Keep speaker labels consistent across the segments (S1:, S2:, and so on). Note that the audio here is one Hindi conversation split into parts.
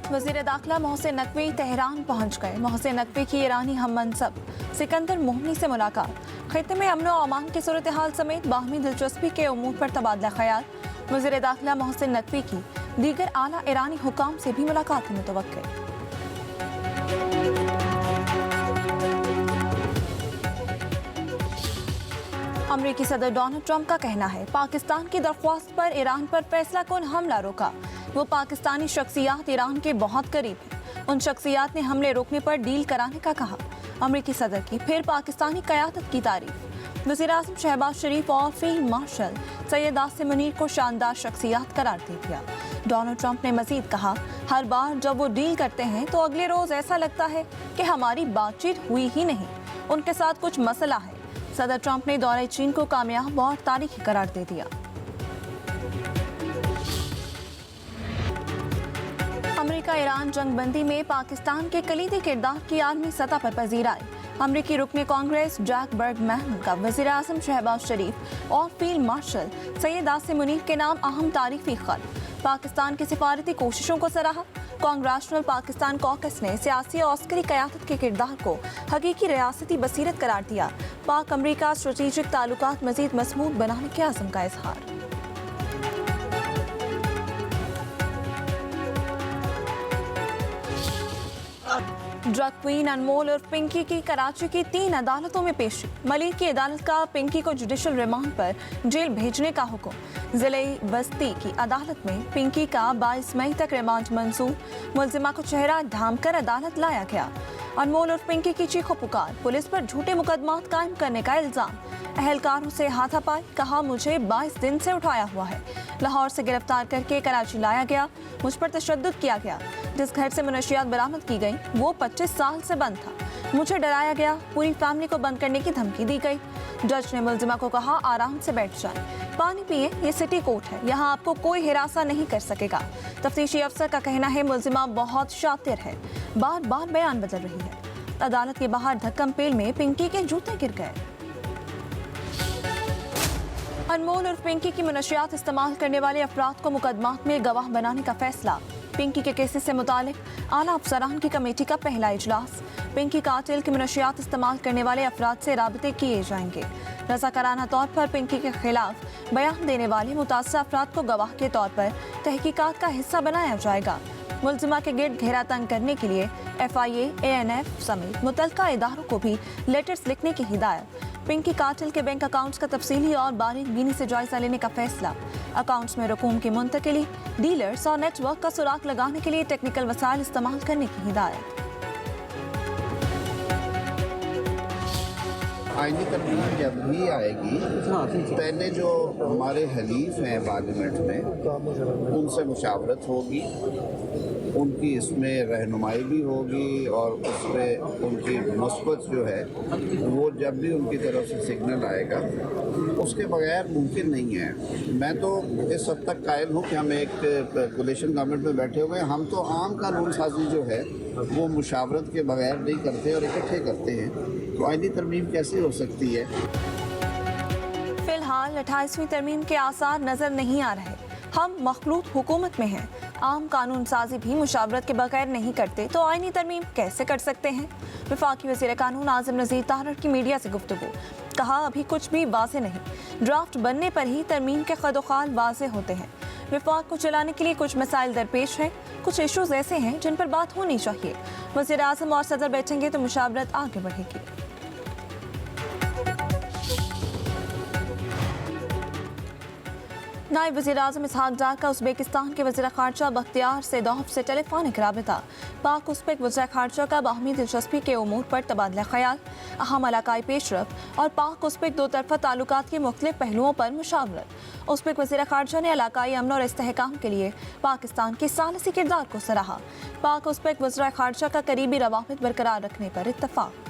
S1: वज़ीर दाखिला मोहसिन नकवी तेहरान पहुंच गए। मोहसिन नकवी की ईरानी हम मनसब सिकंदर मोहनी से मुलाकात। खित्ते में अमन और अमान की सूरत हाल समेत बाहमी दिलचस्पी के उमूर पर तबादला ख्याल। वज़ीर दाखिला मोहसिन नकवी की दीगर आला ईरानी हुकाम से भी मुलाकात मुतवक्किल। अमरीकी सदर डोनाल्ड ट्रंप का कहना है पाकिस्तान की दरख्वास्त पर ईरान पर फैसला कौन हमला रोका। वो पाकिस्तानी शख्सियात ईरान के बहुत करीब हैं। उन शख्सियात ने हमले रोकने पर डील कराने का कहा। अमरीकी सदर की फिर पाकिस्तानी क़यादत की तारीफ। वज़ीर आज़म शहबाज शरीफ और फील्ड मार्शल सैयद आसिम मुनीर को शानदार शख्सियात करार दे दिया। डोनाल्ड ट्रंप ने मजीद कहा, हर बार जब वो डील करते हैं तो अगले रोज ऐसा लगता है कि हमारी बातचीत हुई ही नहीं, उनके साथ कुछ मसला है। सदर ट्रंप ने दौरे चीन को कामयाब और तारीखी करार दे दिया। अमेरिका ईरान जंगबंदी में पाकिस्तान के कलीदी किरदार की आलमी सतह पर पजीराई। अमरीकी रुकने कांग्रेस जैक बर्गमैन का वज़ीर आज़म शहबाज शरीफ और फील्ड मार्शल सैयद आसिम मुनीर के नाम अहम तारीफी खत। पाकिस्तान की सिफारती कोशिशों को सराहा। कांग्रेशनल पाकिस्तान कॉकस ने सियासी और अस्करी क़यादत के किरदार को हकीकी रियासती बसीरत करार दिया। पाक अमरीका स्ट्रेटेजिक ताल्लुकात मज़ीद मजबूत बनाने के आज़म का इजहार। ड्रग क्वीन अनमोल और पिंकी की कराची की 3 अदालतों में पेशी। मलिक की अदालत का पिंकी को जुडिशल रिमांड पर जेल भेजने का हुक्म। जिले बस्ती की अदालत में पिंकी का 22 मई तक रिमांड मंजूर। मुलजिमा को चेहरा ढांपकर अदालत लाया गया। अनमोल और पिंकी की चीखो पुकार, पुलिस पर झूठे मुकदमात कायम करने का इल्जाम। अहलकारों से हाथापाई, कहा मुझे 22 दिन से उठाया हुआ है। लाहौर से गिरफ्तार करके कराची लाया गया, मुझ पर तशद्दुद किया गया। जिस घर से मुनशियात बरामद की गई वो 25 साल से बंद था। मुझे डराया गया, पूरी फैमिली को बंद करने की धमकी दी गई। जज ने मुलजिमा को कहा आराम से बैठ जाएं, पानी पिए, ये सिटी कोर्ट है, यहाँ आपको कोई हिरासा नहीं कर सकेगा। तफ्तीशी अफसर का कहना है मुलजिमा बहुत शातिर है, बार बार बयान बदल रही है। अदालत के बाहर धक्कम पेल में पिंकी के जूते गिर गए। अनमोल और पिंकी की मुनशियात इस्तेमाल करने वाले अफराद को मुकदमात में गवाह बनाने का फैसला। पिंकी के केसेस से मुतालिक आला अफसरान की कमेटी का पहला इजलास। पिंकी कातिल की मुनशियात इस्तेमाल करने वाले अफराद से राबते किए जाएंगे। रज़ाकाराना तौर पर पिंकी के खिलाफ बयान देने वाले मुतासर अफराद को गवाह के तौर पर तहकीकात का हिस्सा बनाया जाएगा। मुलजिमा के गिर्द घेरा तंग करने के लिए FIA, ANF समेत मुतल्लिका इदारों को भी लेटर्स लिखने की हिदायत। पिंकी कातिल के बैंक अकाउंट्स का तफसीली और बारीक बीनी से जायजा लेने का फैसला। अकाउंट्स में रकूम की मुंतकिली, डीलर्स और नेटवर्क का सुराग लगाने के लिए टेक्निकल वसाइल इस्तेमाल करने की हिदायत।
S2: आईनी तरमीम जब भी आएगी पहले जो हमारे हलीफ हैं पार्लियामेंट में उनसे मुशावरत होगी, उनकी इसमें रहनुमाई भी होगी और उसमें उनकी मुस्बत जो है वो जब भी उनकी तरफ से सिग्नल आएगा उसके बगैर मुमकिन नहीं है। मैं तो इस हद तक कायल हूँ कि हम एक कोलिशन गवर्नमेंट में बैठे हुए हैं, हम तो आम कानून साजी जो है वो मुशावरत के बगैर नहीं करते और इकट्ठे करते हैं, तो आईनी तरमीम कैसे हो सकती है।
S1: फिलहाल 28वीं तरमीम के आसार नजर नहीं आ रहे। हम मखलूत हुकूमत में हैं, आम कानून साजी भी मुशावरत के बगैर नहीं करते तो आईनी तरमीम कैसे कर सकते हैं। वफाकी वज़ीर कानून आज़म नज़ीर ताहर की मीडिया से गुफ्तगू, कहा अभी कुछ भी वाज़ेह नहीं, ड्राफ्ट बनने पर ही तरमीम के ख़ुद-व-ख़ाल वाज़ेह होते हैं। विफाक को चलाने के लिए कुछ मसाइल दरपेश हैं, कुछ इशूज़ ऐसे हैं जिन पर बात होनी चाहिए। वज़ीर आज़म और सदर बैठेंगे तो मुशावरत आगे बढ़ेगी। नायब वज़ीर आज़म इसहाक डार का उज़्बेकिस्तान के वज़ीर ख़ारजा बख्तियार सैदोव से टेलीफोनिक राबिता। पाक उज़्बेक वज़ीर ख़ारजा का बाहमी दिलचस्पी के उमूर पर तबादला ख्याल, अहम इलाकाई पेशरफ और पाक उज़्बेक दो तरफ़ा ताल्लुकात के मुख्तलिफ पहलुओं पर मुशावरत। उज़्बेक वज़ीर ख़ारजा ने इलाकाई अमन और इस्तेहकाम के लिए पाकिस्तान के सालसी किरदार को सराहा। पाक उज़्बेक वज़ीर ख़ारजा का करीबी रवाबित बरकरार रखने पर इत्तफ़ाक़।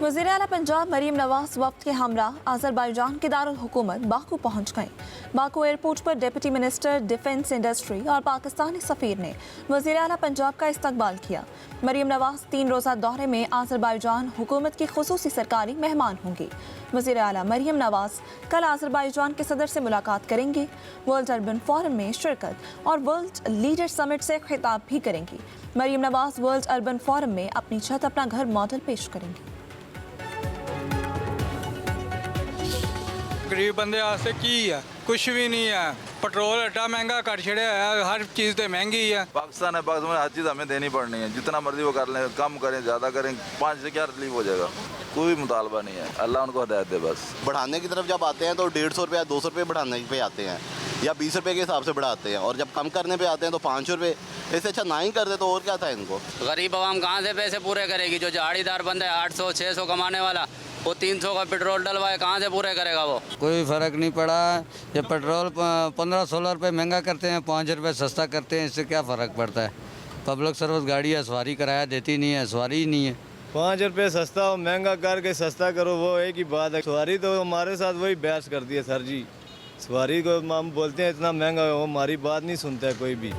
S1: वज़ीर आला पंजाब मरीम नवाज वक्त के हमरा अज़रबैजान के दारुल हुकूमत बाकू पहुँच गए। बाकू एयरपोर्ट पर डिप्टी मिनिस्टर डिफेंस इंडस्ट्री और पाकिस्तानी सफीर ने वज़ीर आला पंजाब का इस्तकबाल किया। मरीम नवाज 3 रोज़ा दौरे में आज़रबाईजान हुकूमत की खुसूसी सरकारी मेहमान होंगी। वज़ीर आला मरीम नवाज कल आज़रबाईजान के सदर से मुलाकात करेंगी। वर्ल्ड अर्बन फोरम में शिरकत और वर्ल्ड लीडर समिट से खिताब भी करेंगी। Maryam Nawaz world urban forum में अपनी छत अपना घर मॉडल पेश करेंगी।
S3: गरीब बंदे वास्ते की है, कुछ भी नहीं है। पेट्रोल एडा महंगा कर छड़िया है, हर चीज़ तो महंगी है।
S4: पाकिस्तान है, पाकिस्तान में हर चीज़ हमें देनी पड़नी है। जितना मर्जी वो कर लें, कम करें ज़्यादा करें, 5 से क्या रिलीफ हो जाएगा। कोई मुतालबा नहीं है, अल्लाह उनको हिदायत दे। बस
S5: बढ़ाने की तरफ जब आते हैं तो 150 रुपये 200 रुपये बढ़ाने पे आते हैं या 20 रुपये के हिसाब से बढ़ाते हैं, और जब कम करने पे आते हैं तो 5 रुपये। इससे अच्छा ना ही कर दे तो और क्या था इनको।
S6: गरीब आवाम कहाँ से पैसे पूरे करेगी? जो दिहाड़ीदार बंदा है 800-600 कमाने वाला, वो 300 का पेट्रोल डलवाए कहाँ से पूरे करेगा वो?
S7: कोई फ़र्क नहीं पड़ा। जब पेट्रोल 15-16 रुपये महंगा करते हैं, 5 रुपये सस्ता करते हैं, इससे क्या फ़र्क पड़ता है? पब्लिक सर्विस गाड़ी है, सवारी किराया देती नहीं है, सवारी ही नहीं है।
S8: 5 रुपये सस्ता और महंगा करके सस्ता करो, वो एक ही बात है। सवारी तो हमारे साथ वही बहस करती है सर जी। सवारी को हम बोलते हैं इतना महंगा है, वो हमारी बात नहीं सुनता है कोई भी।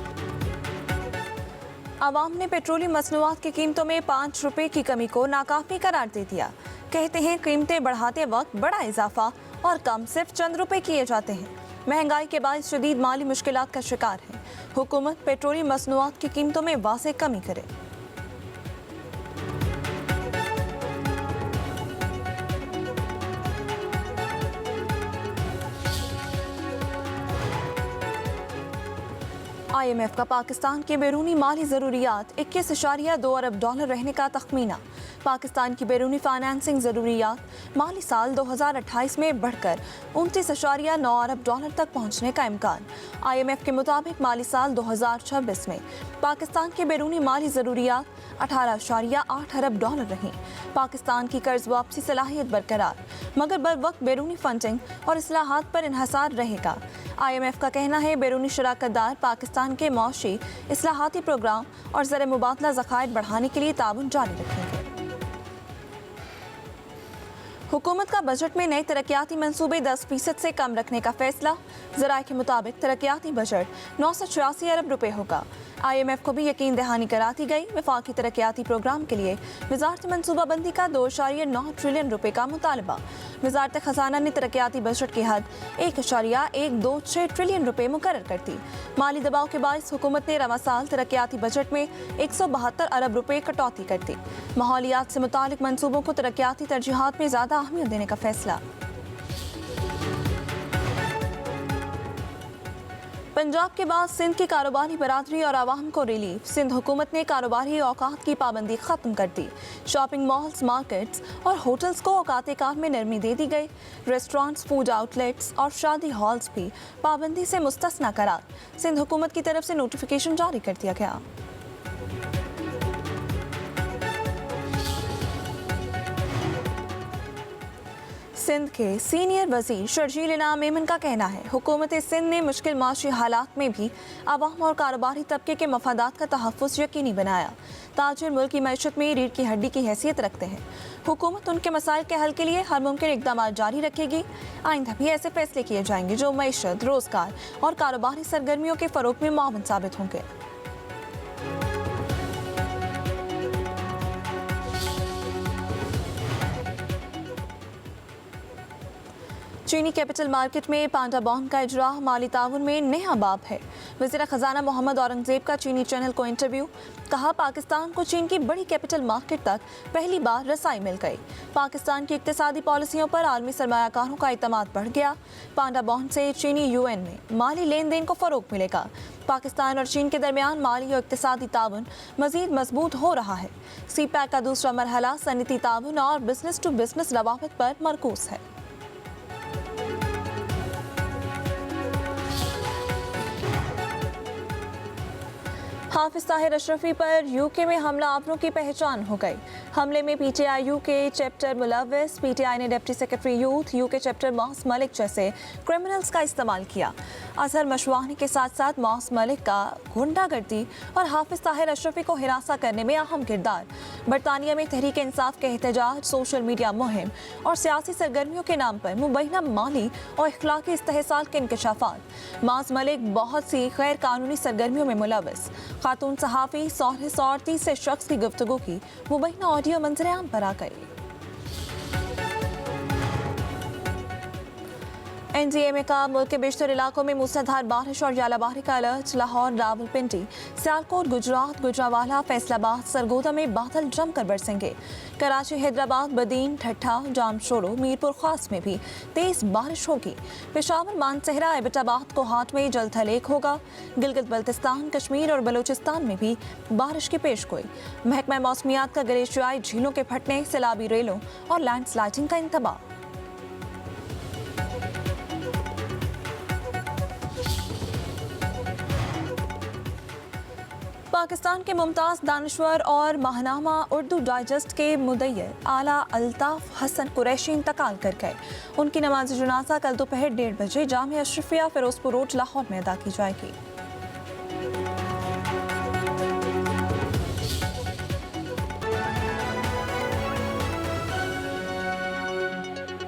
S1: आवाम ने पेट्रोलियम मसनूआत की कीमतों में 5 रुपये की कमी को नाकाफी करार दे दिया। कहते हैं कीमतें बढ़ाते वक्त बड़ा इजाफा और कम सिर्फ चंद रुपए किए जाते हैं। महंगाई के बायस शदीद माली मुश्किलात का शिकार है। हुकूमत पेट्रोलियम मसनूआत की कीमतों में वाज़ेह कमी करे। IMF का पाकिस्तान के बैरूनी माली ज़रूरियात 21.2 अरब डॉलर रहने का तखमीना। पाकिस्तान की बैरूनी फाइनेंसिंग ज़रूरियात माली साल 2028 में बढ़कर 29.9 अरब डॉलर तक पहुंचने का इम्कान। IMF के मुताबिक माली साल 2026 में पाकिस्तान के बैरूनी माली ज़रूरियात 18.8 अरब डॉलर रहीं। पाकिस्तान की कर्ज वापसी सलाहियत बरकरार, मगर बर वक्त बैरूनी फंडिंग और इस्लाहात पर इन्हसार रहेगा। IMF का कहना है बैरूनी शराकतदार पाकिस्तान के मौशी इस्लाहाती प्रोग्राम और ज़र मुबादला ज़खायर बढ़ाने के लिए ताउन जारी रखेंगे। हुकूमत का बजट में नए तरक्याती मंसूबे 10% से कम रखने का फैसला। ज़राए के मुताबिक तरक्याती बजट 986 अरब रुपए होगा। IMF को भी यकीन दहानी कराती गई। वफाकी तरक्याती प्रोग्राम के लिए वजारत मनसूबाबंदी का 2.9 ट्रिलियन रुपए का मुतालबा। वजारत खजाना ने तरक्याती बजट की हद 1.126 ट्रिलियन रुपए मुकर्रर कर दी। माली दबाव के बायस हुकूमत ने रवा साल तरक्याती बजट में 172 अरब रुपए कटौती कर दी। माहौलियात से मुतालिक मंसूबों को तरक्याती तरजीहात में ज़्यादा अहमियत देने का फैसला। पंजाब के बाद सिंध की कारोबारी बरादरी और आवाम को रिलीफ। सिंध हुकूमत ने कारोबारी औकात की पाबंदी खत्म कर दी। शॉपिंग मॉल्स, मार्केट्स और होटल्स को औकात कार में नरमी दे दी गई। रेस्टोरेंट्स, फूड आउटलेट्स और शादी हॉल्स भी पाबंदी से मुस्तस्ना करार। सिंध हुकूमत की तरफ से नोटिफिकेशन जारी कर दिया गया। सिंध के सीनियर वजीर शर्जील इनाम मेमन का कहना है हुकूमत सिंध ने मुश्किल माशी हालात में भी आवाम और कारोबारी तबके के मफादात का तहफ़्फ़ुज़ यकीनी बनाया। ताजिर मुल्क की मैशत में रीढ़ की हड्डी की हैसियत रखते हैं। हुकूमत उनके मसाइल के हल के लिए हर मुमकिन इक़दाम जारी रखेगी। आइंदा भी ऐसे फैसले किए जाएंगे जो मैशत, रोज़गार और कारोबारी सरगर्मियों के फ़रोग़ में मुआवन साबित होंगे। चीनी कैपिटल मार्केट में पांडा बॉन्ड का इजरा माली ताउन में नया बाब है। वज़ीर ख़जाना मोहम्मद औरंगज़ेब का चीनी चैनल को इंटरव्यू। कहा, पाकिस्तान को चीन की बड़ी कैपिटल मार्केट तक पहली बार रसाई मिल गई। पाकिस्तान की इक़्तिसादी पॉलिसियों पर आलमी सरमायाकारों का एतमाद बढ़ गया। पांडा बॉन्ड से चीनी UN में माली लेन देन को फ़रोग़ मिलेगा। पाकिस्तान और चीन के दरमियान माली और इक़्तिसादी ताउन मज़ीद मजबूत हो रहा है। CPEC का दूसरा मरहला सनती ताउन और बिजनेस टू बिजनेस रवाबित पर मरकूज़ है। हाफिज ताहिर अशरफी पर UK में हमला आवरों की पहचान हो गई। हमले में PTIU के चैप्टर मुलव्विस, PTI ने डिप्टी सेक्रेटरी यूथ, यू के चैप्टर मॉस मलिक जैसे क्रिमिनल्स का इस्तेमाल किया। अजहर मशवानी के साथ साथ मॉस मलिक का गुंडागर्दी और हाफिज ताहिर अशरफी को हिरासा करने में अहम किरदार। बरतानिया में तहरीक इंसाफ के एहतजाज, सोशल मीडिया मुहिम और सियासी सरगर्मियों के नाम पर मुबैना माली और इखलाकी इस्तेहसाल के इंकशाफात। मॉस मलिक बहुत सी गैर कानूनी सरगर्मियों में मुलव्विस। खातून सहाफ़ी सौहरिस और तीसरे शख्स की गुफ्तगू की मुबैना ऑडियो मंजर-ए-आम पर आ गई। NDMA का मुल्क के बेशतर इलाकों में मूसलाधार बारिश और यालाबारी का अलर्ट। लाहौर, रावलपिंडी, सियालकोट, गुजरात, गुजरावाला, फैसलाबाद, सरगोदा में बादल जमकर बरसेंगे। कराची, हैदराबाद, बदीन, ठट्ठा, जामशोरो, मीरपुर खास में भी तेज बारिश होगी। पेशावर, मानसहरा, एबटाबाद, कोहाट में जल थलेक होगा। गिलगित बल्तिस्तान, कश्मीर और बलूचिस्तान में भी बारिश की पेशगोई। महकमा मौसमियात का ग्लेशियाई झीलों के फटने, सैलाबी रेलों और लैंडस्लाइडिंग का इंतबाह। पाकिस्तान के मुमताज़ दानश्वर और माहनामा उर्दू डाइजेस्ट के मुदय्यर आला अल्ताफ हसन कुरैशी इंतकाल कर गए। उनकी नमाज जनाजा कल दोपहर 1:30 बजे जामिया अशरफिया फिरोजपुर रोड लाहौर में अदा की जाएगी।